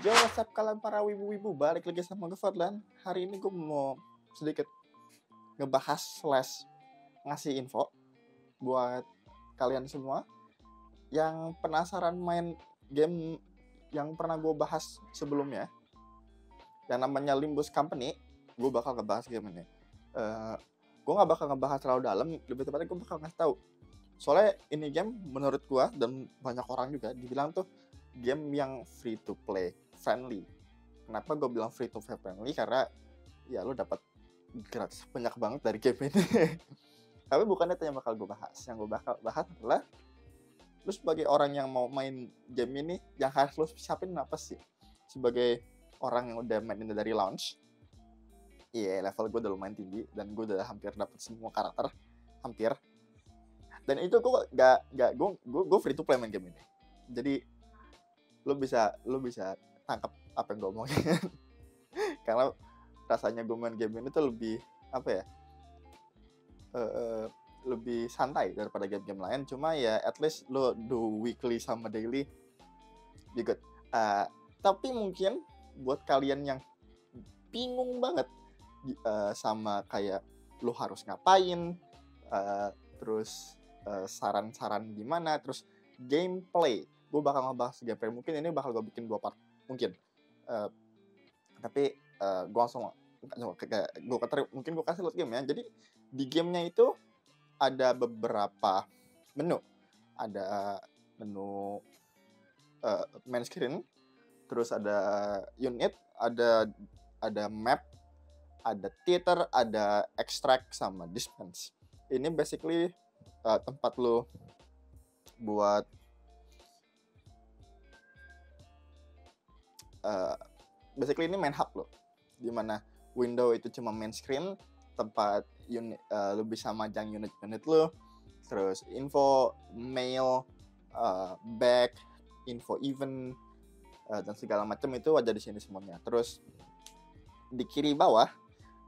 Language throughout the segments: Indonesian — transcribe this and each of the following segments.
Yo, what's up kalian para wibu-wibu, balik lagi sama gue Fadlan. Hari ini gue mau sedikit ngebahas slash ngasih info buat kalian semua yang penasaran main game yang pernah gue bahas sebelumnya, yang namanya Limbus Company. Gue bakal ngebahas game ini. Gue gak bakal ngebahas terlalu dalam, lebih tepatnya gue bakal ngasih tahu. Soalnya ini game menurut gue dan banyak orang juga dibilang tuh game yang free to play friendly. Kenapa gue bilang free to play friendly? Karena ya lo dapat gratis banyak banget dari game ini. Tapi bukan itu yang bakal gue bahas. Yang gue bakal bahas adalah lo sebagai orang yang mau main game ini, yang harus lo siapin apa sih? Sebagai orang yang udah main ini dari launch, level gue udah lumayan tinggi dan gue udah hampir dapet semua karakter, hampir. Dan itu gue gue free to play main game ini. Jadi lo bisa tangkap apa yang gue omongin. Karena rasanya gue main game ini tuh lebih apa ya, lebih santai daripada game-game lain. Cuma ya at least lo do weekly sama daily be good. Tapi mungkin buat kalian yang bingung banget sama kayak lo harus ngapain, terus saran-saran gimana, terus gameplay, gue bakal ngebahas gameplay. Mungkin ini bakal gue bikin 2 part mungkin. Tapi gue langsung mungkin gue kasih lihat game ya. Jadi di gamenya itu ada beberapa menu. Ada menu main screen, terus ada unit, ada map, ada theater, ada extract sama dispense. Ini basically tempat lo buat basically ini main hub lo, dimana window itu cuma main screen, tempat unit lo bisa majang unit-unit lo, terus info, mail, back, info event, dan segala macam itu ada di sini semuanya. Terus di kiri bawah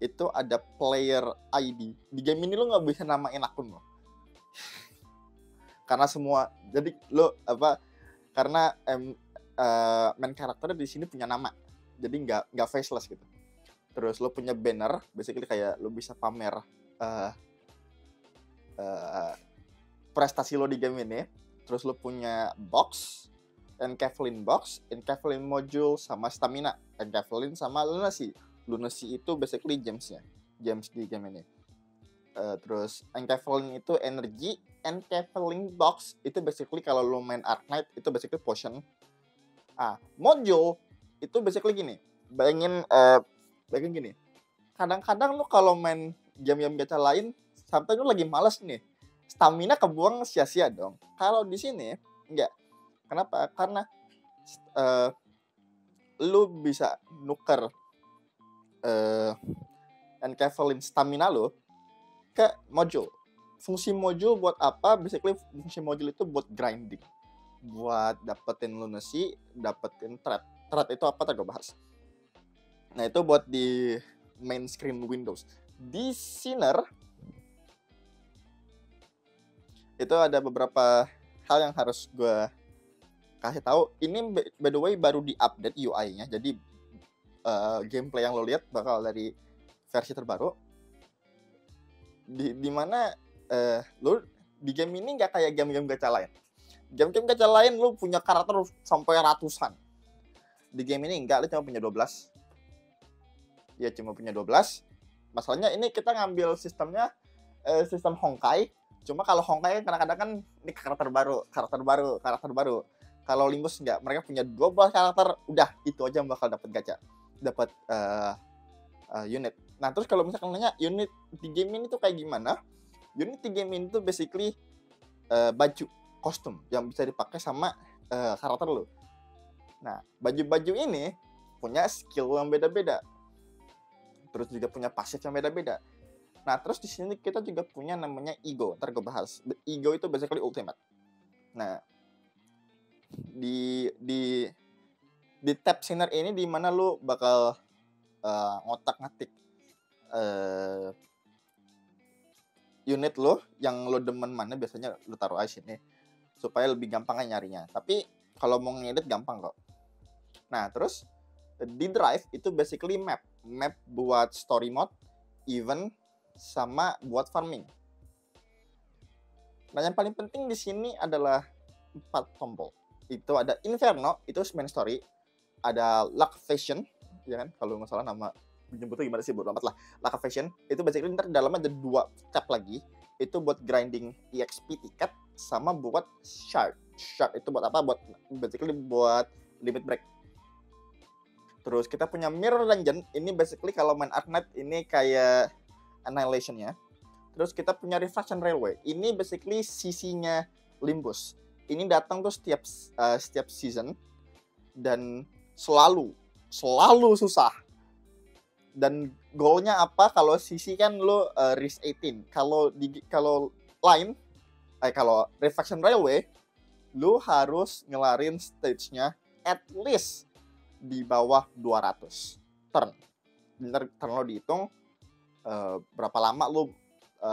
itu ada player ID. Di game ini lo nggak bisa namain akun lo, karena semua, jadi lo karena main karakternya di sini punya nama, jadi nggak faceless gitu. Terus lo punya banner, basically kayak lo bisa pamer prestasi lo di game ini. Terus lo punya box, encapsuling box, encapsuling module, sama stamina, encapsuling sama lunacy. Lunacy itu basically gems di game ini. Terus encapsuling itu energy, encapsuling box itu basically kalau lo main Arknight itu basically potion. Module itu basically gini. Bayangin gini. Kadang-kadang lo kalau main game-game gacha lain, sampai lo lagi malas nih, stamina kebuang sia-sia dong. Kalau di sini enggak. Kenapa? Karena lo bisa nuker encapsuling stamina lo ke module. Fungsi module buat apa? Basically fungsi module itu buat grinding, buat dapetin lunacy, dapetin threat. Threat itu apa? Tadi gue bahas. Nah itu buat di main screen Windows. Di Sinner itu ada beberapa hal yang harus gue kasih tahu. Ini by the way baru di update UI-nya. Jadi gameplay yang lo lihat bakal dari versi terbaru. Di mana lo di game ini nggak kayak game-game gacha lain. Game-game gacha lain lo punya karakter sampai ratusan. Di game ini enggak, lo cuma punya 12. Ya cuma punya 12. Masalahnya ini kita ngambil sistemnya sistem Honkai. Cuma kalau Honkai kan kadang-kadang kan ini karakter baru. Kalau Limbus enggak, mereka punya 12 karakter, udah itu aja yang bakal dapat gacha. Dapat unit. Nah, terus kalau misalkan nanya unit di game ini tuh kayak gimana? Unit di game ini tuh basically baju, kostum yang bisa dipakai sama karakter lo. Nah, baju-baju ini punya skill yang beda-beda. Terus juga punya pasif yang beda-beda. Nah, terus di sini kita juga punya namanya ego. Ntar gue bahas. Ego itu basically ultimate. Nah, di tab Sinner ini di mana lu bakal ngotak-ngatik unit lo yang lo demen mana, biasanya lo taruh aja sini supaya lebih gampang nyarinya. Tapi kalau mau ngedit gampang kok. Nah, terus di Drive itu basically map buat story mode, event, sama buat farming. Nah, yang paling penting di sini adalah 4 tombol. Itu ada Inferno, itu main story. Ada Luck Fashion, ya kan? Kalau nggak salah nama menyebutnya gimana sih, bodo amat lah. Luck Fashion, itu basically ntar dalamnya ada 2 tab lagi. Itu buat grinding EXP tiket, sama buat shard. Shard itu buat apa? Basically buat limit break. Terus kita punya Mirror Dungeon, ini basically kalau main Arknight ini kayak Annihilation-nya. Terus kita punya Refraction Railway, ini basically sisinya Limbus. Ini datang tuh setiap season dan selalu susah. Dan goalnya apa? Kalau sisi kan lo risk 18. Kalau Refraction Railway, lo harus ngelarin stage-nya at least di bawah 200 turn. Bener, turn lo dihitung berapa lama lo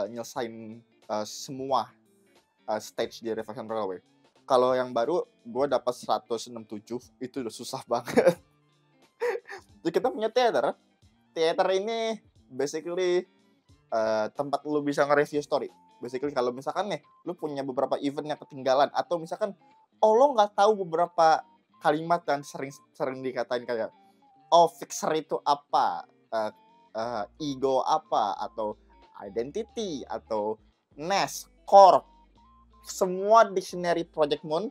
nyelesain semua stage di Refraction Railway. Kalau yang baru gue dapat 167, itu udah susah banget. Jadi kita punya theater. Theater ini basically tempat lo bisa nge-review story. Basically kalau misalkan nih lo punya beberapa event yang ketinggalan, atau misalkan lo nggak tahu beberapa kalimat yang sering dikatain kayak fixer itu apa, ego apa, atau identity, atau nest, core, semua dictionary Project Moon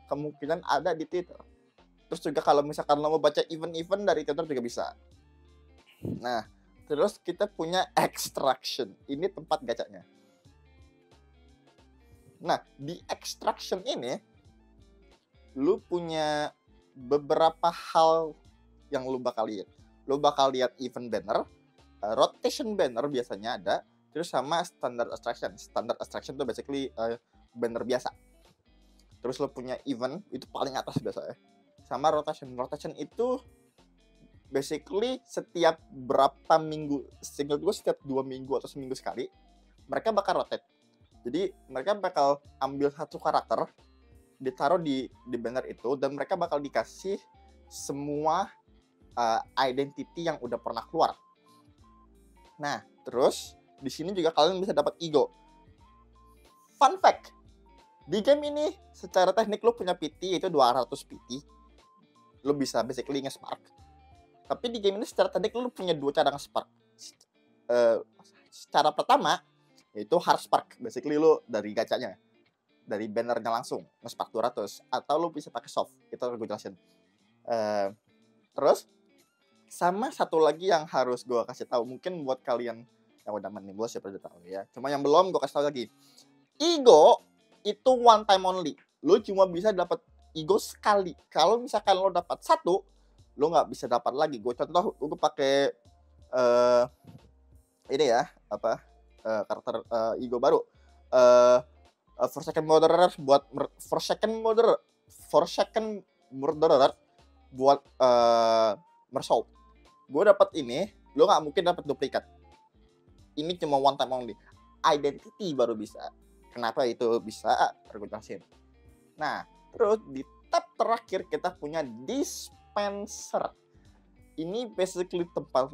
kemungkinan ada di Twitter. Terus juga kalau misalkan lo mau baca event-event dari Twitter juga bisa. Nah, terus kita punya Extraction, ini tempat gacanya. Nah, di Extraction ini lu punya beberapa hal yang lu bakal lihat. Lu bakal lihat event banner, rotation banner biasanya ada, terus sama standard extraction. Standard extraction itu basically banner biasa. Terus lu punya event, itu paling atas biasanya. Sama rotation. Rotation itu basically setiap berapa minggu, single gue setiap 2 minggu atau seminggu sekali, mereka bakal rotate. Jadi mereka bakal ambil satu karakter, ditaruh di banner itu, dan mereka bakal dikasih semua identity yang udah pernah keluar. Nah, terus di sini juga kalian bisa dapat ego. Fun fact, di game ini secara teknik lo punya PT, itu 200 PT. Lo bisa basically nge-spark. Tapi di game ini secara teknik lo punya 2 cara nge-spark. Cara pertama yaitu hard spark, basically lo dari gacanya, dari bannernya langsung nge-spark 200, atau lo bisa pakai soft, itu gue jelasin. Terus sama satu lagi yang harus gue kasih tahu, mungkin buat kalian yang udah main Nimbus ya udah tahu ya, cuma yang belum gue kasih tahu lagi. Ego itu one time only, lo cuma bisa dapat ego sekali. Kalau misalkan lo dapat 1, lo nggak bisa dapat lagi. Gue contoh, gue pakai ini ya, karakter ego baru, Forsaken Murderer buat Forsaken Murderer buat Mersault. Gue dapat ini, lo nggak mungkin dapat duplikat. Ini cuma one time only. Identity baru bisa. Kenapa itu bisa? Gue jelasin. Nah, terus di tab terakhir kita punya Dispenser. Ini basically tempat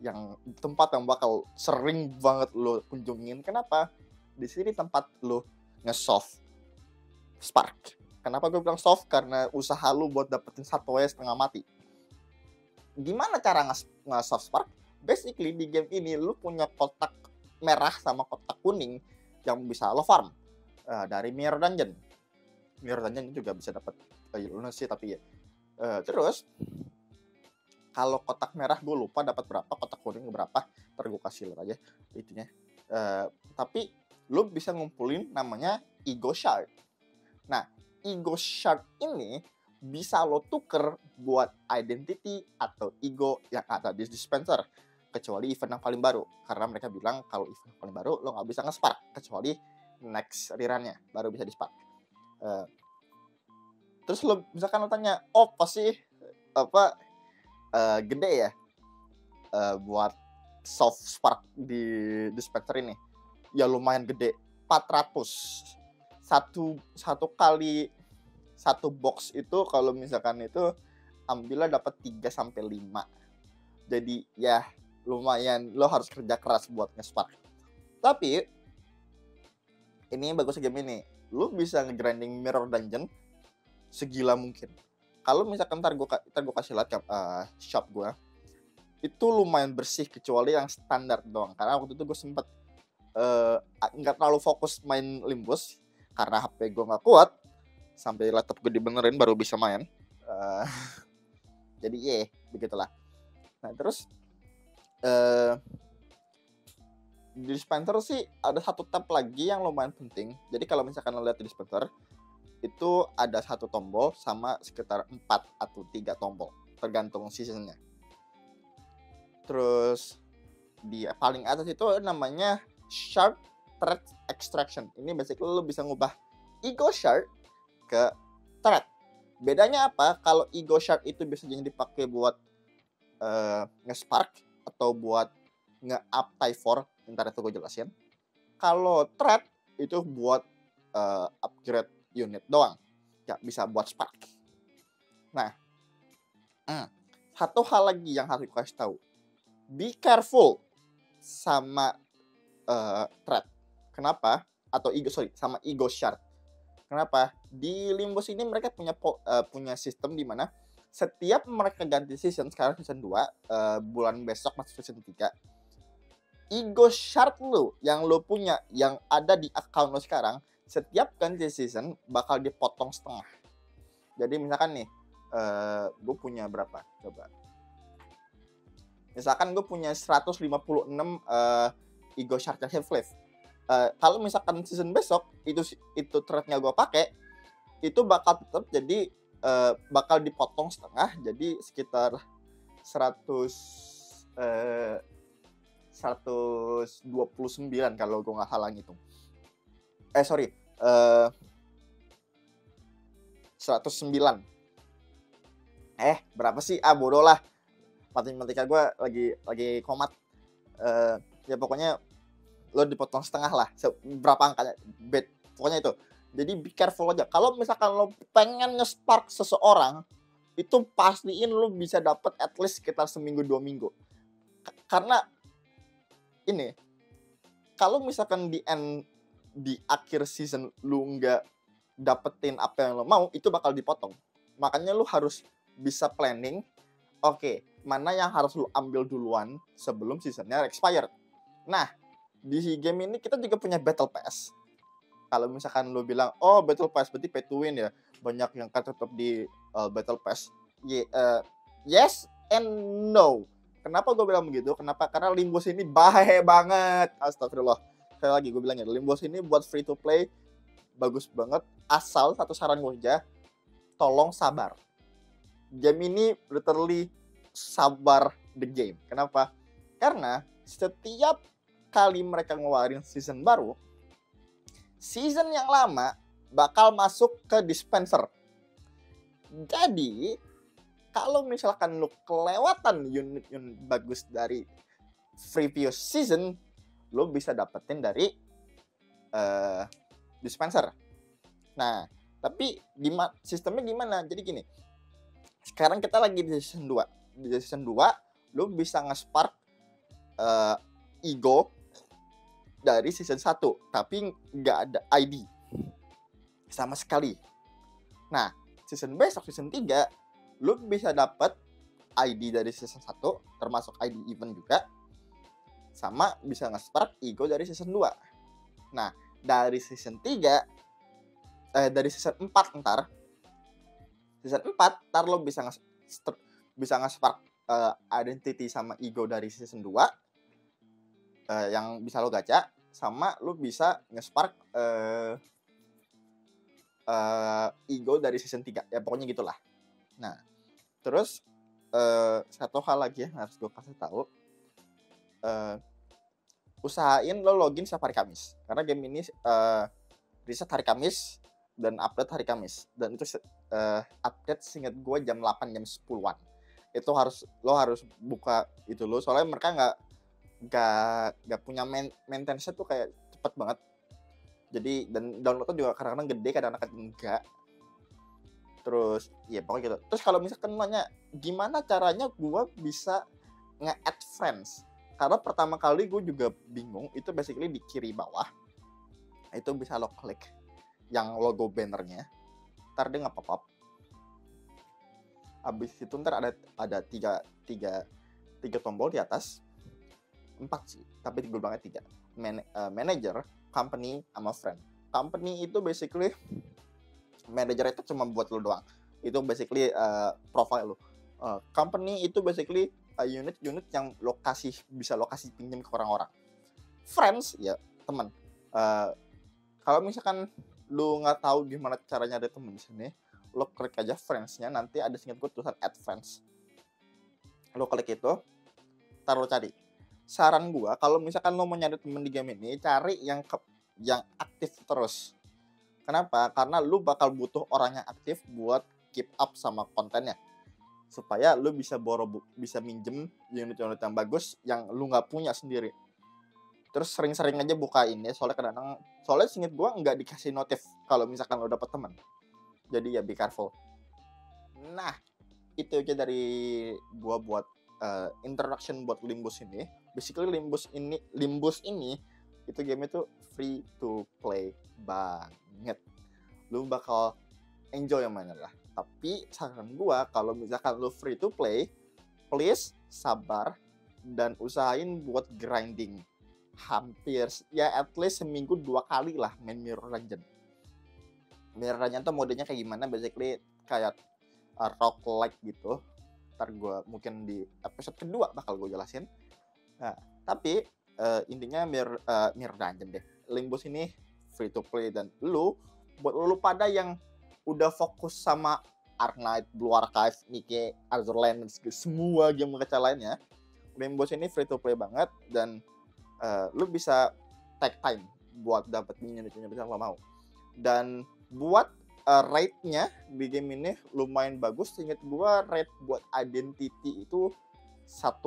yang bakal sering banget lo kunjungin. Kenapa? Di sini tempat lo nge-soft spark. Kenapa gue bilang soft? Karena usaha lo buat dapetin 1 setengah mati. Gimana cara nge-soft spark? Basically di game ini lo punya kotak merah sama kotak kuning yang bisa lo farm dari Mirror Dungeon. Mirror Dungeon juga bisa dapat sih, tapi ya. Terus kalau kotak merah gue lupa dapat berapa, kotak kuning berapa, ntar gue kasih lihat aja itunya. Tapi lo bisa ngumpulin namanya Ego Shard. Nah, Ego Shard ini bisa lo tuker buat identity atau ego yang ada di dispenser, kecuali event yang paling baru, karena mereka bilang kalau event yang paling baru lo nggak bisa nge-spark kecuali next rerunnya baru bisa di-spark. Terus lo misalkan lo tanya, pasti gede ya buat soft spark di dispenser ini? Ya lumayan gede, 400 satu kali satu box itu. Kalau misalkan itu ambillah dapat 3 sampai 5. Jadi ya lumayan, lo harus kerja keras buat nge-spark. Tapi ini bagusnya game ini, lo bisa nge-grinding mirror dungeon segila mungkin. Kalau misalkan ntar gue kasih lihat shop gue, itu lumayan bersih kecuali yang standar doang. Karena waktu itu gue sempet nggak terlalu fokus main Limbus karena HP gue nggak kuat, sampai laptop gue dibenerin baru bisa main. Jadi begitulah. Nah terus di dispenser sih ada satu tab lagi yang lumayan penting. Jadi kalau misalkan lo lihat di dispenser itu ada satu tombol sama sekitar 4 atau 3 tombol tergantung seasonnya. Terus di paling atas itu namanya Shard Thread Extraction. Ini basically lo bisa ngubah Ego Shard ke thread. Bedanya apa? Kalau Ego Shard itu biasanya dipakai buat nge-spark atau buat nge-up Typhor, ntar itu gue jelasin. Kalau thread itu buat upgrade unit doang, ya bisa buat spark. Nah, satu hal lagi yang harus gue kasih tahu, be careful sama thread. Kenapa? Atau sama Ego Shard. Kenapa? Di Limbus ini mereka punya sistem di mana setiap mereka ganti season, sekarang season 2, bulan besok masuk season 3, Ego Shard lo yang lo punya, yang ada di account lo sekarang, setiap ganti season bakal dipotong setengah. Jadi misalkan nih, gue punya berapa? Coba. Misalkan gue punya 156 Ego Shard Half-Life. Kalau misalkan season besok itu threadnya gue pakai, itu bakal tetap jadi bakal dipotong setengah, jadi sekitar 129 kalau gue nggak salah ngitung. 109. Berapa sih? Bodoh lah. Matematika gue lagi komat. Ya pokoknya lo dipotong setengah lah. Berapa angkanya? Pokoknya itu. Jadi be careful aja. Kalau misalkan lo pengen nge-spark seseorang, itu pastiin lo bisa dapet at least sekitar seminggu 2 minggu. Karena ini, kalau misalkan di akhir season lo nggak dapetin apa yang lo mau, itu bakal dipotong. Makanya lo harus bisa planning. Oke, mana yang harus lo ambil duluan sebelum seasonnya expired. Nah, di game ini kita juga punya Battle Pass. Kalau misalkan lo bilang, oh Battle Pass berarti pay to win ya, banyak yang kan tetap di Battle Pass. Yes and no. Kenapa gue bilang begitu? Kenapa? Karena Limbus ini bahaya banget. Astagfirullah. Sekali lagi gue bilang ya, Limbus ini buat free to play bagus banget. Asal satu saran gue aja, tolong sabar. Game ini literally sabar the game. Kenapa? Karena setiap kali mereka ngeluarin season baru, season yang lama bakal masuk ke dispenser. Jadi, kalau misalkan lu kelewatan unit-unit bagus dari previous season, lu bisa dapetin dari dispenser. Nah, tapi sistemnya gimana? Jadi gini, sekarang kita lagi di season 2. Di season 2, lu bisa nge-spark Ego dari season 1, tapi nggak ada ID sama sekali. Nah, season besok, season 3, lu bisa dapat ID dari season 1, termasuk ID event juga, sama bisa nge-spark Ego dari season 2. Nah, dari season 3, dari season 4 ntar lo bisa nge-spark identity sama Ego dari season 2, yang bisa lo gacha, sama lo bisa nge-spark Ego dari season 3. Ya pokoknya gitulah. Nah, terus satu hal lagi yang harus gue kasih tahu, usahain lo login setiap hari Kamis. Karena game ini riset hari Kamis dan update hari Kamis. Dan itu update seingat gue jam 8, jam 10-an. Itu lo harus buka itu lo, soalnya mereka nggak punya maintenance tuh kayak cepet banget. Jadi dan downloadnya juga kadang-kadang gede, kadang-kadang enggak. Terus ya pokoknya gitu. Terus kalau misalkan nanya gimana caranya gue bisa nge-add friends, karena pertama kali gue juga bingung. Itu basically di kiri bawah itu bisa lo klik yang logo bannernya, ntar dia nge-pop up. Abis itu ntar ada tiga tombol di atas, 4 sih, tapi gue bilangnya 3. Manager, company, sama friend. Company itu basically manager itu cuma buat lo doang. Itu basically profile lo. Company itu basically unit-unit yang bisa lokasi pinjam ke orang-orang. Friends ya teman. Kalau misalkan lu nggak tahu gimana caranya ada temen di sini, lo klik aja friends-nya, nanti ada singkat gue tulisan add friends. Lo klik itu, taruh cari. Saran gue kalau misalkan lo mau nyari temen di game ini, cari yang aktif terus. Kenapa? Karena lu bakal butuh orang yang aktif buat keep up sama kontennya, supaya lu bisa bisa minjem unit-unit yang bagus yang lu nggak punya sendiri. Terus sering-sering aja buka ini, soalnya singkat gue nggak dikasih notif kalau misalkan lo dapet teman. Jadi ya be careful. Nah, itu aja dari gue buat introduction buat Limbus ini. Basically Limbus ini itu game itu free to play banget. Lu bakal enjoy yang mana lah. Tapi saran gue kalau misalkan lu free to play, please sabar dan usahain buat grinding. Hampir ya at least seminggu 2 kali lah main Mirror Dungeon. Mirror Dungeon tuh modenya kayak gimana, basically kayak roguelike gitu. Ntar gue mungkin di episode kedua bakal gue jelasin. Nah, tapi intinya Mirror Dungeon deh. Limbus ini free to play, dan buat lu pada yang udah fokus sama Ark Knight, Blue Archive, Nike, Azurlands, semua game gacha lainnya, Limbus ini free to play banget, dan lu bisa take time buat dapet unit-unit yang lo mau. Dan buat rate-nya di game ini lumayan bagus. Ingat gua rate buat identity itu 1,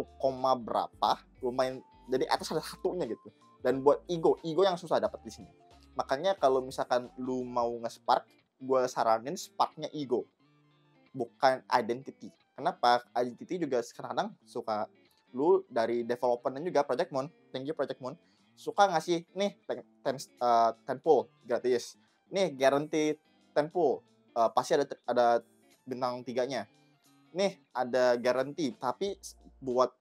berapa, lumayan, jadi atas ada satunya gitu. Dan buat ego yang susah dapat di sini. Makanya kalau misalkan lu mau nge-spark, gua saranin sparknya ego, bukan identity. Kenapa? Identity juga kadang suka, lu dari developer dan juga Project Moon, thank you Project Moon, suka ngasih nih 10 pull gratis, nih guarantee 10 pull, pasti ada bintang 3-nya, nih ada guarantee, tapi buat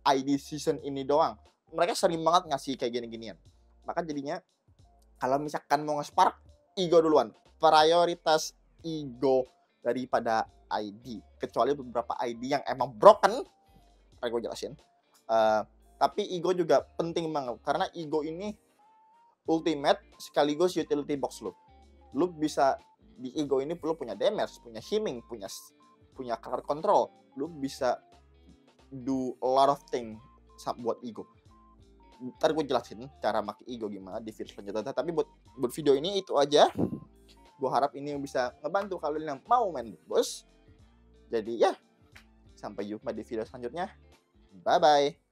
ID season ini doang. Mereka sering banget ngasih kayak gini-ginian. Maka jadinya kalau misalkan mau nge-spark, ego duluan, prioritas ego daripada ID, kecuali beberapa ID yang emang broken. Gue jelasin. Tapi ego juga penting banget, karena ego ini ultimate sekaligus utility box lu. Lu bisa di ego ini perlu punya damage, punya healing, punya color control. Lu bisa do a lot of thing buat ego. Ntar gue jelasin cara pakai ego gimana di video selanjutnya. Tapi buat video ini itu aja. Gue harap ini bisa ngebantu kalian yang mau main bos. Jadi ya, sampai jumpa di video selanjutnya. Bye-bye.